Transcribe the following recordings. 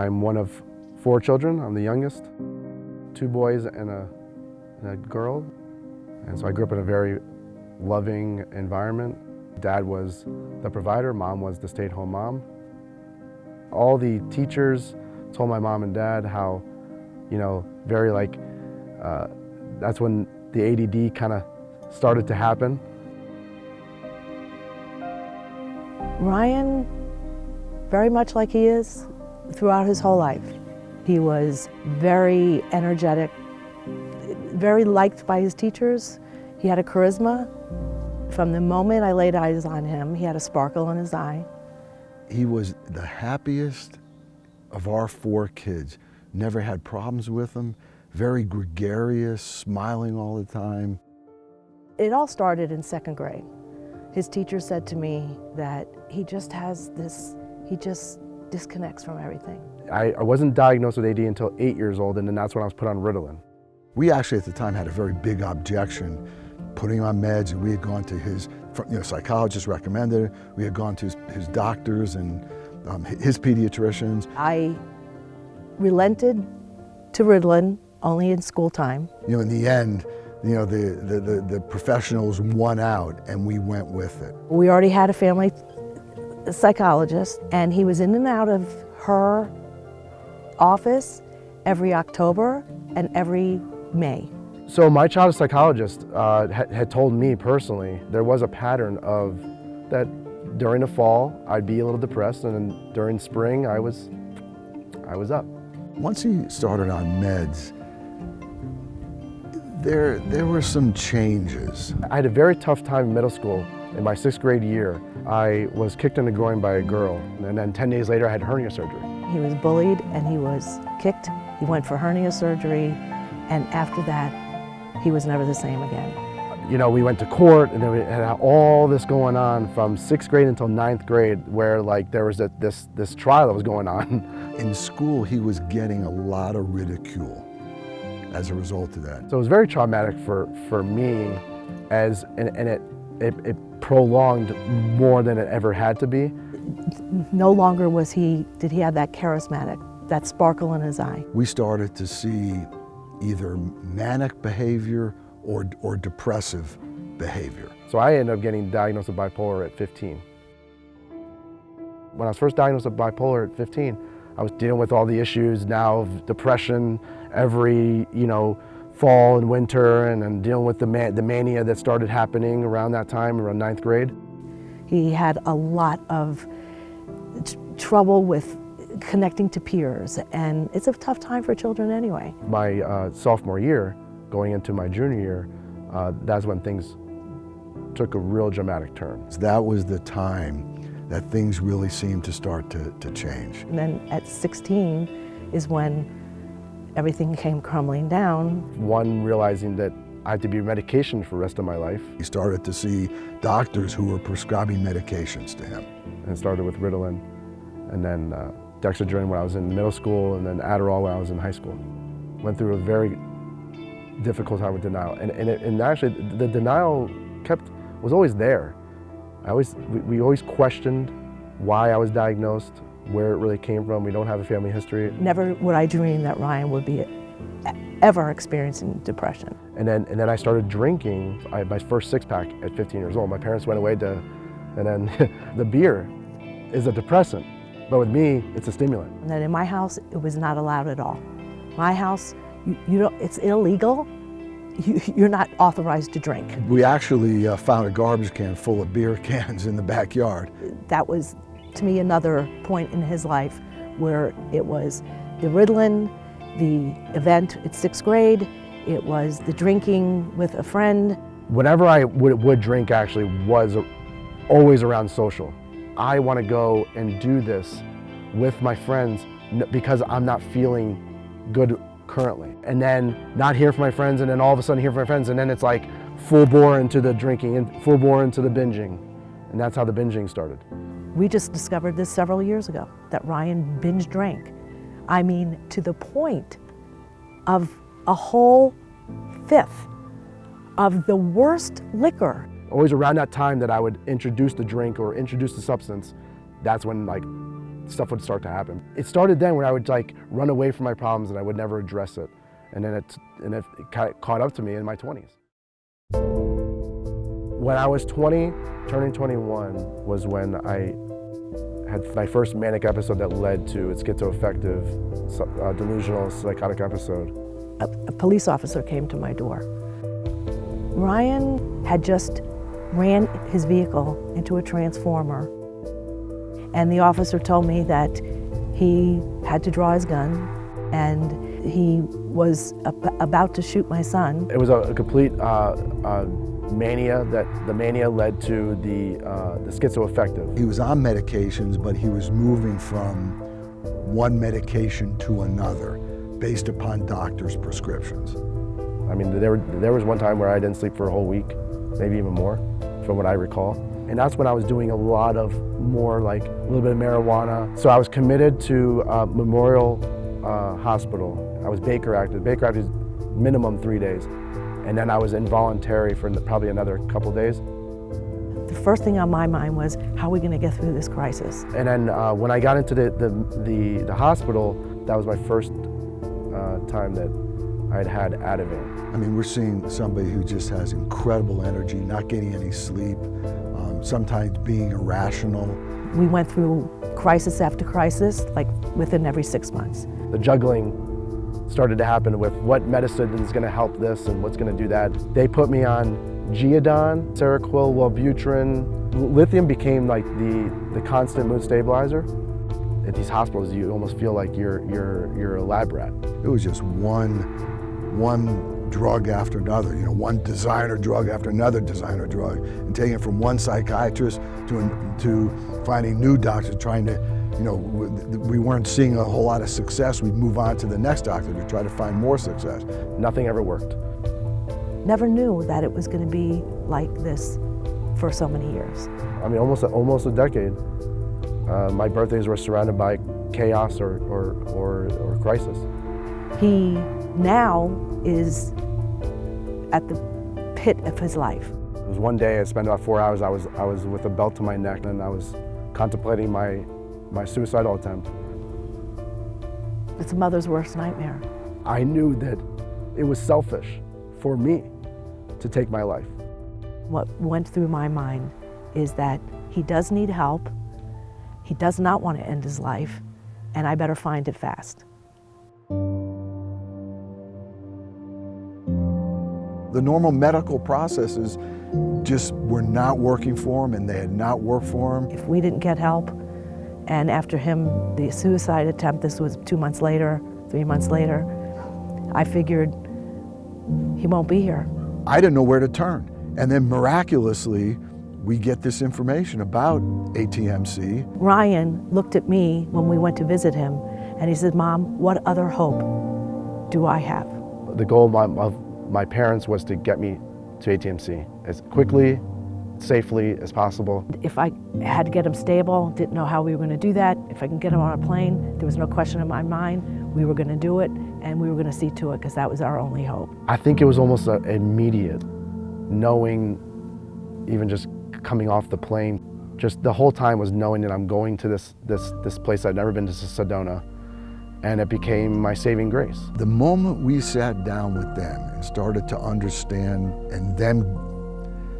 I'm one of 4 children. I'm the youngest. 2 boys and a girl. And so I grew up in a very loving environment. Dad was the provider, mom was the stay-at-home mom. All the teachers told my mom and dad how, very that's when the ADD kind of started to happen. Ryan, very much like he is throughout his whole life. He was very energetic, very liked by his teachers. He had a charisma. From the moment I laid eyes on him, he had a sparkle in his eye. He was the happiest of our 4 kids. Never had problems with him. Very gregarious, smiling all the time. It all started in 2nd grade. His teacher said to me that he just disconnects from everything. I wasn't diagnosed with AD until 8 years old, and then that's when I was put on Ritalin. We actually at the time had a very big objection putting him on meds, and we had gone to his psychologist recommended it. We had gone to his doctors and his pediatricians. I relented to Ritalin only in school time. In the end, the professionals won out, and we went with it. We already had a family psychologist, and he was in and out of her office every October and every May. So my child psychologist had told me personally there was a pattern of that during the fall I'd be a little depressed, and then during spring I was up. Once he started on meds, there were some changes. I had a very tough time in middle school. In my 6th grade year, I was kicked in the groin by a girl, and then 10 days later I had hernia surgery. He was bullied and he was kicked. He went for hernia surgery, and after that, he was never the same again. We went to court, and then we had all this going on from 6th grade until 9th grade, where there was this trial that was going on. In school, he was getting a lot of ridicule as a result of that. So it was very traumatic for me, and it prolonged more than it ever had to be. No longer did he have that that sparkle in his eye. We started to see either manic behavior or depressive behavior. So I ended up getting diagnosed with bipolar at 15. When I was first diagnosed with bipolar at 15, I was dealing with all the issues now of depression every, fall and winter, and then dealing with the mania that started happening around that time, around 9th grade. He had a lot of trouble with connecting to peers, and it's a tough time for children anyway. My sophomore year, going into my junior year, that's when things took a real dramatic turn. That was the time that things really seemed to start to change. And then at 16 is when everything came crumbling down. One, realizing that I had to be on medication for the rest of my life. He started to see doctors who were prescribing medications to him. And it started with Ritalin, and then Dexedrine when I was in middle school, and then Adderall when I was in high school. Went through a very difficult time with denial, and actually the denial was always there. We always questioned why I was diagnosed, where it really came from. We don't have a family history. Never would I dream that Ryan would be ever experiencing depression. And then I started drinking. I had my first 6-pack at 15 years old. My parents went away and then the beer is a depressant, but with me, it's a stimulant. And then in my house, it was not allowed at all. My house, it's illegal. You're not authorized to drink. We actually found a garbage can full of beer cans in the backyard. That was, to me, another point in his life where it was the Ritalin, the event at 6th grade, it was the drinking with a friend. Whenever I would drink actually was always around social. I want to go and do this with my friends because I'm not feeling good currently. And then not hear from my friends, and then all of a sudden hear from my friends, and then it's like full bore into the drinking and full bore into the binging. And that's how the binging started. We just discovered this several years ago, that Ryan binge drank. I mean, to the point of a whole 5th of the worst liquor. Always around that time that I would introduce the drink or introduce the substance, that's when stuff would start to happen. It started then when I would like run away from my problems and I would never address it. And then it caught up to me in my 20s. When I was 20, turning 21, was when I had my first manic episode that led to a schizoaffective, delusional, psychotic episode. A police officer came to my door. Ryan had just ran his vehicle into a transformer, and the officer told me that he had to draw his gun and he was about to shoot my son. It was a complete mania. The mania led to the schizoaffective. He was on medications, but he was moving from one medication to another based upon doctors' prescriptions. I mean, there was one time where I didn't sleep for a whole week, maybe even more, from what I recall. And that's when I was doing a lot of more like a little bit of marijuana. So I was committed to Memorial Hospital. I was Baker acted. Baker acted minimum 3 days. And then I was involuntary for probably another couple days. The first thing on my mind was, how are we going to get through this crisis? And then when I got into the hospital, that was my first time that I'd had Ativan. I mean, we're seeing somebody who just has incredible energy, not getting any sleep, sometimes being irrational. We went through crisis after crisis, like within every 6 months. The juggling started to happen with what medicine is going to help this and what's going to do that. They put me on Geodon, Seroquel, Wellbutrin. Lithium became like the constant mood stabilizer. At these hospitals, you almost feel like you're a lab rat. It was just one drug after another, one designer drug after another designer drug, and taking it from one psychiatrist to finding new doctors, trying to, we weren't seeing a whole lot of success. We'd move on to the next doctor to try to find more success. Nothing ever worked. Never knew that it was going to be like this for so many years. I mean, almost a decade. My birthdays were surrounded by chaos or crisis. He now is at the pit of his life. It was one day I spent about 4 hours. I was with a belt to my neck, and I was contemplating my suicidal attempt. It's a mother's worst nightmare. I knew that it was selfish for me to take my life. What went through my mind is that he does need help. He does not want to end his life, and I better find it fast. The normal medical processes just were not working for him, and they had not worked for him. If we didn't get help, and after him, the suicide attempt, this was 2 months later, 3 months later, I figured he won't be here. I didn't know where to turn. And then miraculously, we get this information about ATMC. Ryan looked at me when we went to visit him, and he said, "Mom, what other hope do I have?" The goal of my parents was to get me to ATMC as quickly, safely as possible. If I had to get him stable, didn't know how we were going to do that. If I can get him on a plane, there was no question in my mind. We were going to do it, and we were going to see to it, because that was our only hope. I think it was almost immediate, knowing, even just coming off the plane, just the whole time was knowing that I'm going to this place I'd never been to, Sedona, and it became my saving grace. The moment we sat down with them and started to understand, and them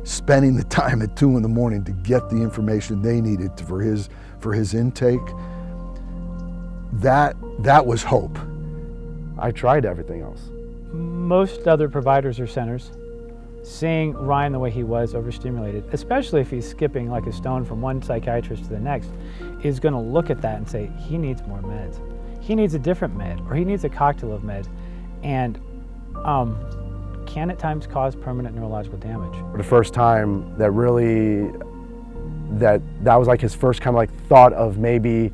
spending the time at 2 in the morning to get the information they needed for his intake, that was hope. I tried everything else. Most other providers or centers, seeing Ryan the way he was, overstimulated, especially if he's skipping like a stone from one psychiatrist to the next, is going to look at that and say, he needs more meds. He needs a different med, or he needs a cocktail of med, and can at times cause permanent neurological damage. For the first time, that really, that was like his first kind of like thought of maybe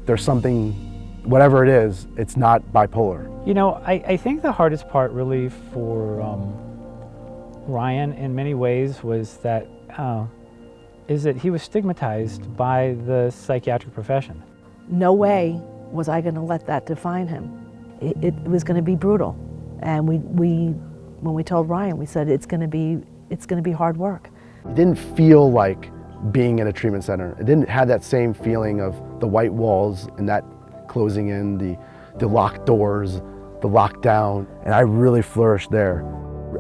there's something, whatever it is, it's not bipolar. I think the hardest part really for Ryan in many ways was that he was stigmatized by the psychiatric profession. No way was I going to let that define him. It was going to be brutal, and when we told Ryan, we said it's going to be hard work. It didn't feel like being in a treatment center. It didn't have that same feeling of the white walls and that closing in, the locked doors, the lockdown, and I really flourished there.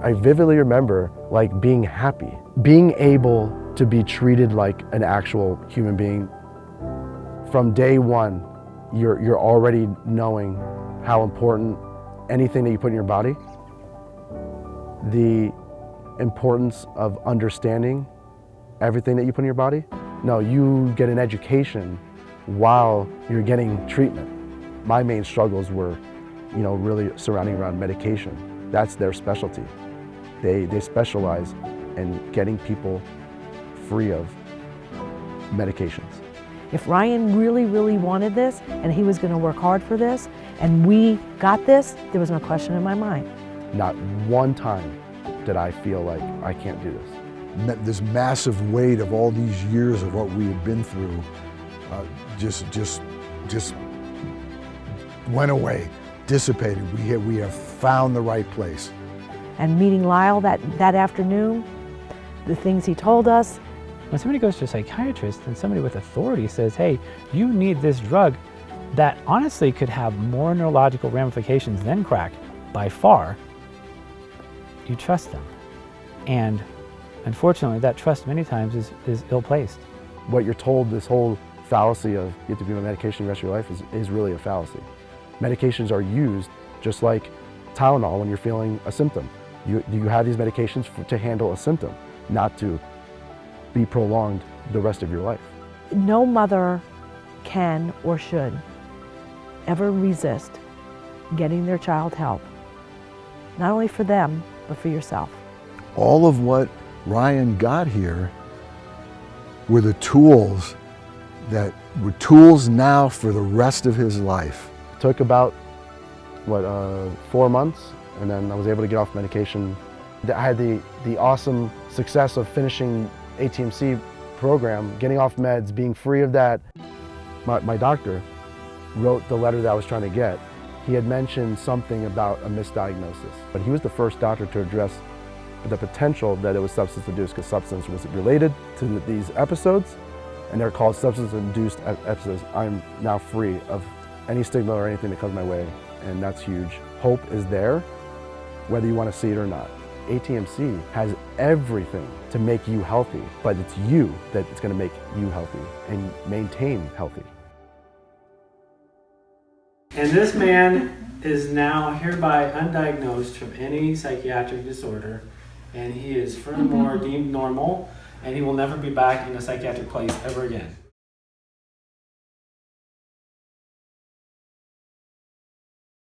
I vividly remember like being happy, being able to be treated like an actual human being. From day one, you're already knowing how important anything that you put in your body, the importance of understanding everything that you put in your body. No, you get an education while you're getting treatment. My main struggles were, really surrounding around medication. That's their specialty. They specialize in getting people free of medications. If Ryan really, really wanted this and he was going to work hard for this and we got this, there was no question in my mind. Not one time did I feel like I can't do this. This massive weight of all these years of what we had been through just went away, dissipated. We have found the right place. And meeting Lyle that afternoon, the things he told us. When somebody goes to a psychiatrist and somebody with authority says, hey, you need this drug that honestly could have more neurological ramifications than crack by far, you trust them. And unfortunately, that trust many times is ill-placed. What you're told, this whole fallacy of you have to be on medication the rest of your life is really a fallacy. Medications are used just like Tylenol when you're feeling a symptom. You have these medications to handle a symptom, not to be prolonged the rest of your life. No mother can or should ever resist getting their child help, not only for them, but for yourself. All of what Ryan got here were the tools that were tools now for the rest of his life. It took about, 4 months, and then I was able to get off medication. I had the awesome success of finishing ATMC program, getting off meds, being free of that. My doctor wrote the letter that I was trying to get. He had mentioned something about a misdiagnosis, but he was the first doctor to address the potential that it was substance-induced, because substance was related to these episodes, and they're called substance-induced episodes. I'm now free of any stigma or anything that comes my way, and that's huge. Hope is there, whether you want to see it or not. ATMC has everything to make you healthy, but it's you that's going to make you healthy and maintain healthy. And this man is now hereby undiagnosed from any psychiatric disorder, and he is furthermore deemed normal, and he will never be back in a psychiatric place ever again.